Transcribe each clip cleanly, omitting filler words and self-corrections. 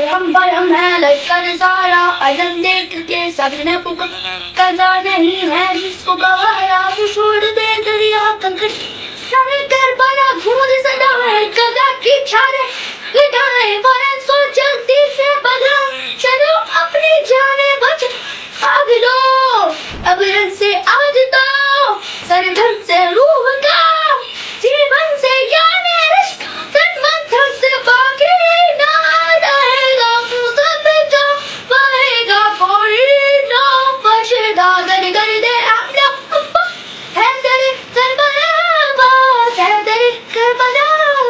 हम पर हम है लश्कर सारा अजम देख के सबने कजा नहीं है जिसको गवाया वो छोड़ दे दरिया कंकड़ सारे करबला खून सदा है कजा की छारे लिटाए वरन सो जल्दी से बदला चलो अपनी जाने बच भाग लो अब से आज तो सरधम से रूह का जीवन से यानी रिश्क तन मन धन से बाकी ना रहेगा मुझे जो पाएगा कोई ना बचेगा दर कर दे अपना है तेरे करबला बास है तेरे करबला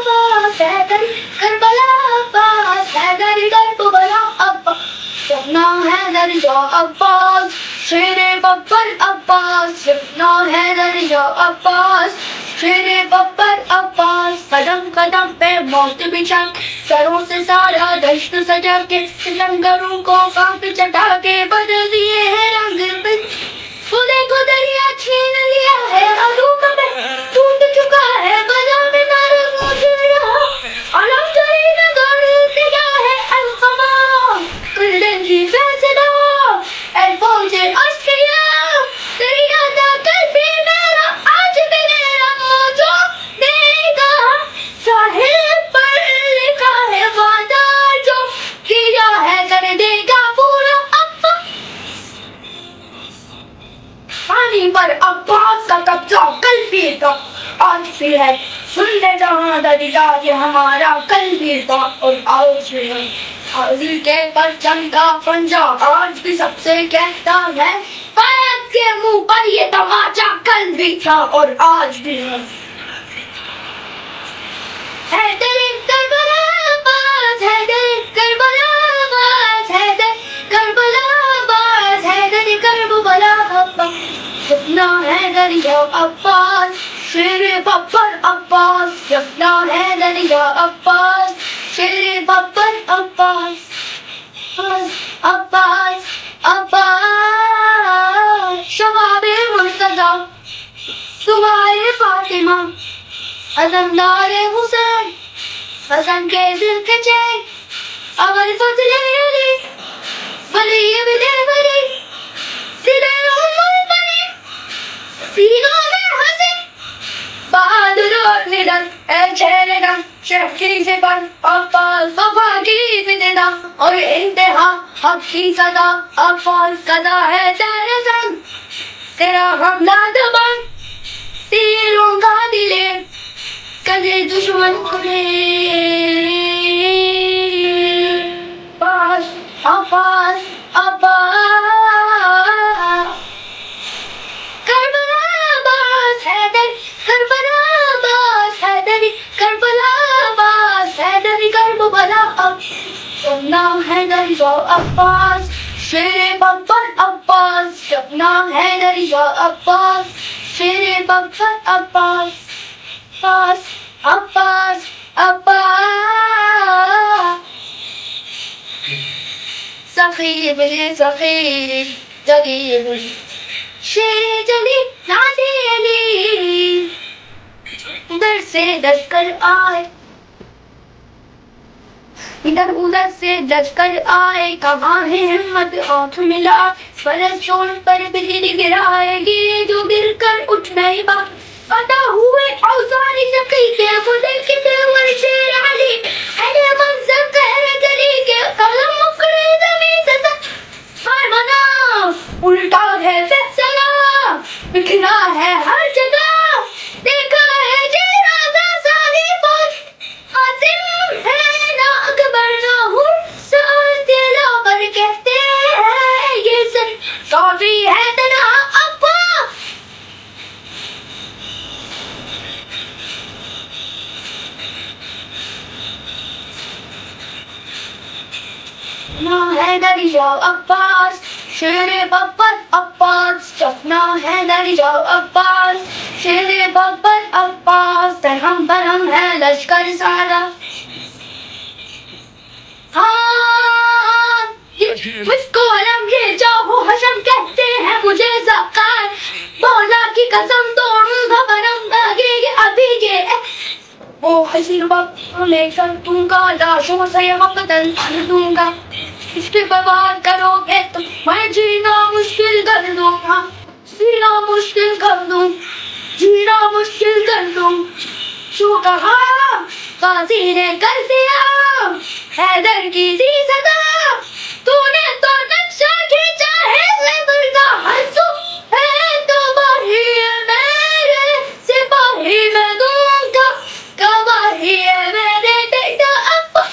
बास है तेरे करबला बास है तेरे करबला अब्बास सपना है दरिया अब्बास शेरे बब्बर अब्बास सपना है दरिया अब्बास शेरे बब्बर अब्बास कदम कदम पे मौत बिछा सरों से सारा दश्त सजा के लंगरों को कांप चढ़ा के बदल दिए हैं रंग खुदे को दरिया छीन लिया है अरूप में टूट चुका है बजा में नारंग मुझे रहा अलम तेरी नगार दिया है अलखमा कुल्लेंगी फैसला ऐ फौजे अस्किया तेरी अदा कल भी मेरा आज भी मेरा जो देगा साहिब पर लिखा है वादा जो किया है कर देगा पूरा पानी पर अब्बास का कब्जा कल भी था आज भी है सुन ले जहाँ दरिया ये हमारा कल भी था और आज भी है हाजिर के परचम का पंजा आज भी सबसे कहता है फायद के मुंह पर ये तमाचा कल भी था और आज भी है तेरे करबला बास है तेरे करबला बास है तेरे करबला बास है तेरे करबला अब्बास सपना है दरिया अब्बास शेरे बब्बर अब्बास सपना है दरिया अब्बास शेरे बब्बर अब्बास अब्बास अब्बास शबाबे मुर्तजा सुबाए फातिमा अज़मदारे हुसैन हसन के दिल के चैन अमर फजले अली वली बिदे वली सिले उम्र बनी सीनों में हंसे बहादुर और निडर ऐ चेहरे का शहरी से पर अब्बास वफा की फिदा और इंतहा हक की सदा अब्बास कदा है तेरे संग तेरा हमला दबंग तीरों का दिले कदे दुश्मन को पास अब्बास अब्बास करबला बास हैदर करबला बास हैदर करबला बास हैदर करबला अपना हैदर जो अब्बास शेरे बब्बर अब्बास अपना हैदर जो अब्बास शेरे बब्बर अब्बास अब्बास अब्बास अब्बास सखीब सखीब जगीब शेरे जली नाज़े अली उधर से डर कर आए इधर उधर से डर कर आए कहाँ है हिम्मत हाथ मिला फरस छोड़ पर बिजली गिराएगी जो गिर कर उठ नहीं बात पता हुए औजारी जकी के खुदे की देवर शेर अली अरे मंजर कहरे गली के कलम मुकरे जमीन से फरमाना उल्टा है फैसला बिखरा है हर जगह देखा है जेरादा सारी फौज आसिम है ना अकबर ना हूँ साथ दिला पर कहते हैं ये सर काफी है तना अब्बा ना है दरिया अब्बास शेरे बब्बर अब्बास सपना है दरिया अब्बास शेरे बब्बर अब्बास तरहम बरहम है लश्कर सारा हाँ मुझको अलम ये जाओ हशम कहते हैं मुझे ज़कार मौला की कसम तोड़ूंगा बरम भागेगी अभी ये ओ हसीन वक्त लेकर दूंगा, लाशों से हम बदल दूंगा। इसके बर्बाद करोगे तो मैं जीना मुश्किल कर दूंगा, जीना मुश्किल कर दूं, जीना मुश्किल कर दूं। जो कहा काजी ने कर दिया, हैदर की सी सदा। तूने तो नक्शा खींचा है लेबर का हंसू, है तो बाही मेरे सिपाही मैं दूंगा, गवाही है मेरे बेटा अब।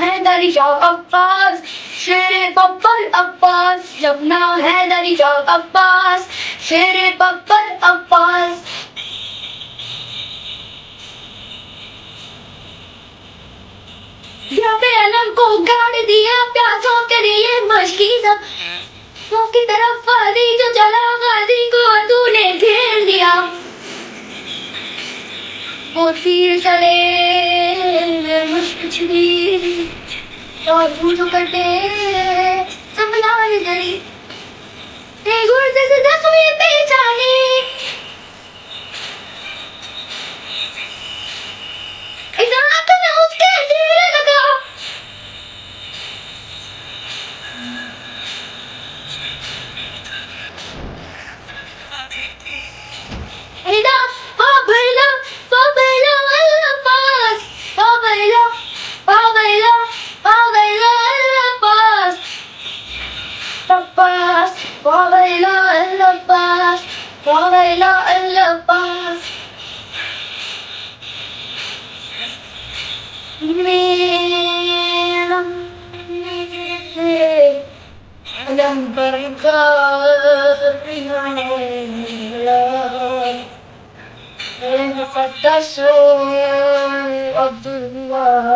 हैदरी शाह अब्बास, शेरे बब्बर अब्बास, जमुना हैदरी शाह अब्बास, शेरे बब्बर अब्बास। या पे अलम को गाड़ दिया प्यासों के लिए मशकी सब की तरफ वादी जो चला, गाजी को तूने घेर दिया। और फिर चले मुश्किल छुरी और पूछो करते संभलाए गली, ते गुर्दे से दसवीं पहचानी। इधर आकर मैं उसके जीने लगा, इधर फाबैला फाबैला अल्लापास, फाबैला फाबैला फाबैला अल्लापास, Abbas फाबैला अल्लापास, फाबैला अल्लापास। Alam barangka Fattashu Abdullah